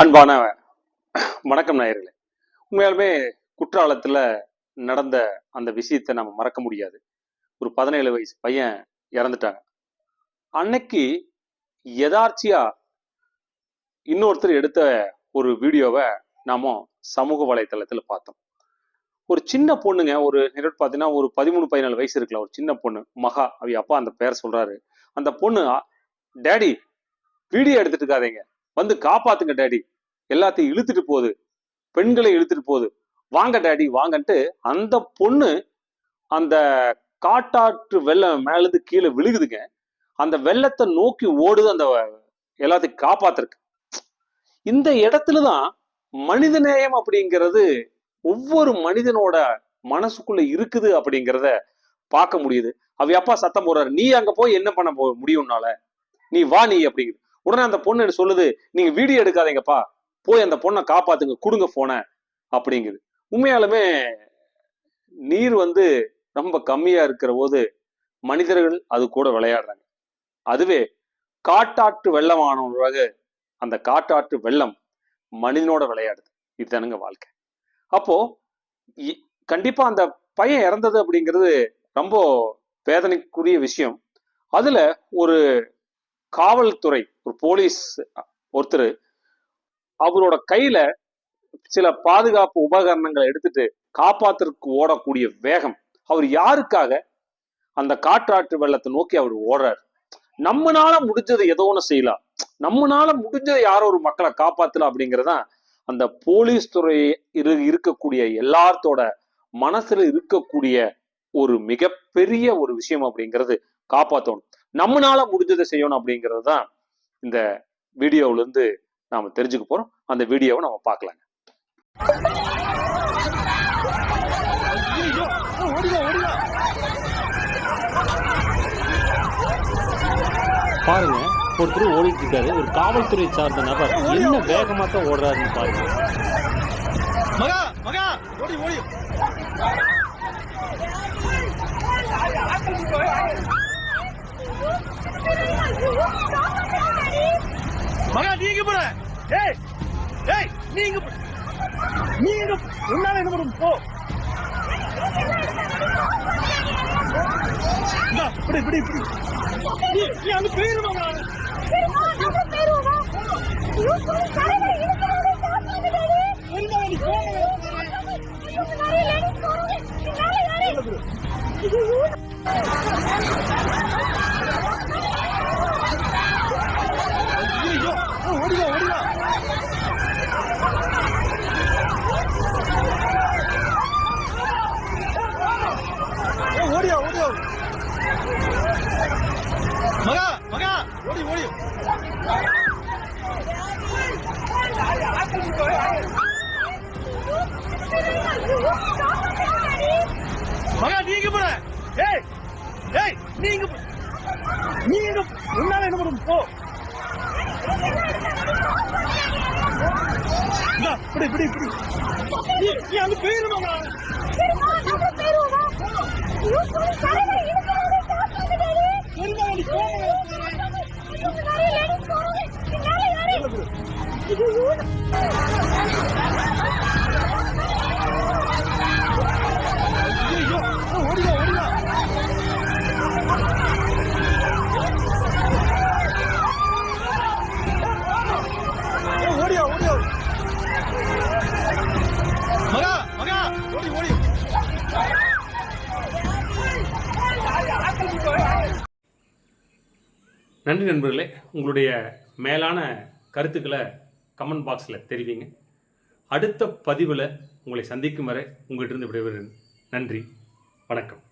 அன்பான வணக்கம் நேயர்களே. உண்மையாலுமே குற்றாலத்துல நடந்த அந்த விஷயத்தை நம்ம மறக்க முடியாது. ஒரு 17 வயசு பையன் இறந்துட்டாங்க. அன்னைக்கு யதார்ச்சியா இன்னொருத்தர் எடுத்த ஒரு வீடியோவை நாம சமூக வலைத்தளத்துல பார்த்தோம். ஒரு சின்ன பொண்ணுங்க, ஒரு பாத்தீங்கன்னா ஒரு 13-14 வயசு இருக்குல்ல, ஒரு சின்ன பொண்ணு மகா, அவ அப்பா அந்த பேர் சொல்றாரு. அந்த பொண்ணு, டேடி வீடியோ எடுத்துட்டு இருக்காதீங்க, வந்து காப்பாத்துங்க டேடி, எல்லாத்தையும் இழுத்துட்டு போகுது, பெண்களை இழுத்துட்டு போகுது, வாங்க டேடி வாங்கன்ட்டு அந்த பொண்ணு அந்த காட்டாற்று வெள்ளம் மேலிருந்து கீழே விழுகுதுங்க. அந்த வெள்ளத்தை நோக்கி ஓடுது, அந்த எல்லாத்தையும் காப்பாத்துருக்கு. இந்த இடத்துலதான் மனிதநேயம் அப்படிங்கிறது ஒவ்வொரு மனிதனோட மனசுக்குள்ள இருக்குது அப்படிங்கிறத பார்க்க முடியுது. அவ அப்பா சத்தம் போடுறாரு, நீ அங்க போய் என்ன பண்ண முடியும்னால, நீ வா நீ அப்படிங்குது. உடனே அந்த பொண்ணு சொல்லுது, நீங்க வீடியோ எடுக்காதீங்கப்பா, போய் அந்த பொண்ணை காப்பாத்துங்க, கொடுங்க போன அப்படிங்குது. உண்மையாலுமே நீர் ரொம்ப கம்மியா இருக்கிற போது மனிதர்கள் அது கூட விளையாடுறாங்க. அதுவே காட்டாற்று வெள்ளமானவராக அந்த காட்டாற்று வெள்ளம் மனிதனோட விளையாடுது. இதுதானுங்க வாழ்க்கை. அப்போ கண்டிப்பா அந்த பையன் இறந்தது அப்படிங்கிறது ரொம்ப வேதனைக்குரிய விஷயம். அதுல ஒரு காவல்துறை, ஒரு போலீஸ் ஒருத்தர் அவரோட கையில சில பாதுகாப்பு உபகரணங்களை எடுத்துட்டு காப்பாத்துறதுக்கு ஓடக்கூடிய வேகம், அவர் யாருக்காக? அந்த காற்றாற்று வெள்ளத்தை நோக்கி அவர் ஓடுறாரு. நம்மனால முடிஞ்சதை ஏதோ ஒண்ணு செய்யலாம், நம்மனால முடிஞ்சதை யாரோ ஒரு மக்களை காப்பாத்தலாம் அப்படிங்கறதான் அந்த போலீஸ் துறை இருக்கக்கூடிய எல்லாத்தோட மனசுல இருக்கக்கூடிய ஒரு மிகப்பெரிய ஒரு விஷயம் அப்படிங்கிறது. காப்பாற்றணும், நம்மனால முடிஞ்சதை செய்யணும் அப்படிங்கிறது தான் இந்த வீடியோல இருந்து நாம தெரிஞ்சுக்க போறோம். அந்த வீடியோவை நம்ம பார்க்கலாங்க. பாருங்க, ஒருத்தர் ஓடிட்டு இருக்காரு. ஒரு காவல்துறை சார்ந்த நபர் என்ன வேகமா தான் ஓடுறாருன்னு பாருங்க. மகா மகா ஓடி ஓடி மகா, நீங்க போற, ஏய் ஏய், நீங்க நீங்க உன்னால என்ன பண்ணும், போ இப்படி இப்படி இப்படி நீ அங்க போயிருமா? ஓடிவா ஓடிவா, ஓடியா ஓடியா, மகா மகா ஓடி ஓடி, மகா நீங்க போற, ஏய் ஏய், நீங்க நீங்க உன்னால என்ன பண்ணும், போ இப்படி இப்படி இப்படி நீ அங்க போயிருமா? ஓடியா ஓடியா, ஓடியா ஓடியா, மகா மகா ஓடி ஓடி. நன்றி நண்பர்களே. உங்களுடைய மேலான கருத்துக்களை கமெண்ட் பாக்ஸில் தெரிவிங்க. அடுத்த பதிவில் உங்களை சந்திக்கும் வரை உங்கள்கிட்ட இருந்து விடைபெறுகிறேன். நன்றி, வணக்கம்.